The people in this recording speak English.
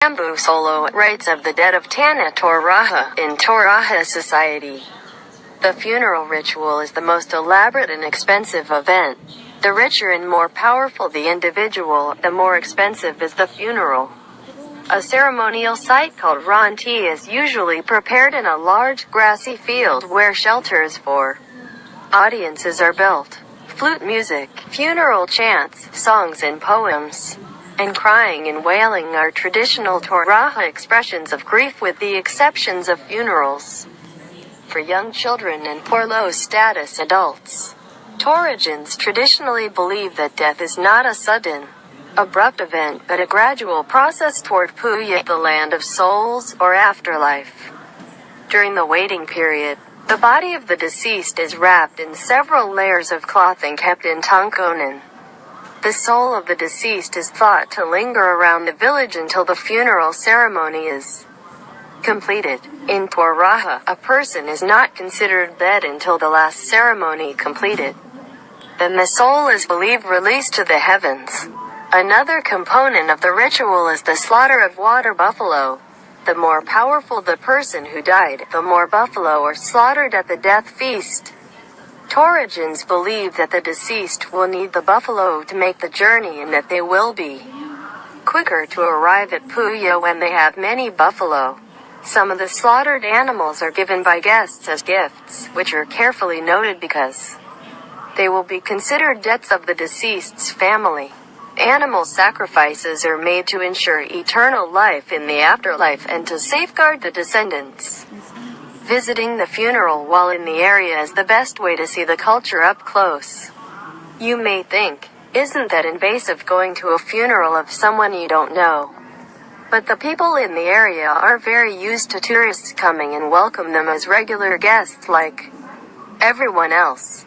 Rambu Solo writes of the death of Tanah Toraja in Toraja society. The funeral ritual is the most elaborate and expensive event. The richer and more powerful the individual, the more expensive is the funeral. A ceremonial site called ranti is usually prepared in a large, grassy field where shelters for audiences are built. Flute music, funeral chants, songs and poems, and crying and wailing are traditional Toraja expressions of grief with the exceptions of funerals for young children and for low-status adults. Torajans traditionally believe that death is not a sudden, abrupt event but a gradual process toward Puya, the land of souls, or afterlife. During the waiting period, the body of the deceased is wrapped in several layers of cloth and kept in tangkonan. The soul of the deceased is thought to linger around the village until the funeral ceremony is completed. In Toraja, a person is not considered dead until the last ceremony completed. Then the soul is believed released to the heavens. Another component of the ritual is the slaughter of water buffalo. The more powerful the person who died, the more buffalo are slaughtered at the death feast. Torajans believe that the deceased will need the buffalo to make the journey and that they will be quicker to arrive at Puya when they have many buffalo. Some of the slaughtered animals are given by guests as gifts, which are carefully noted because they will be considered debts of the deceased's family. Animal sacrifices are made to ensure eternal life in the afterlife and to safeguard the descendants. Visiting the funeral while in the area is the best way to see the culture up close. You may think, isn't that invasive going to a funeral of someone you don't know? But the people in the area are very used to tourists coming and welcome them as regular guests like everyone else.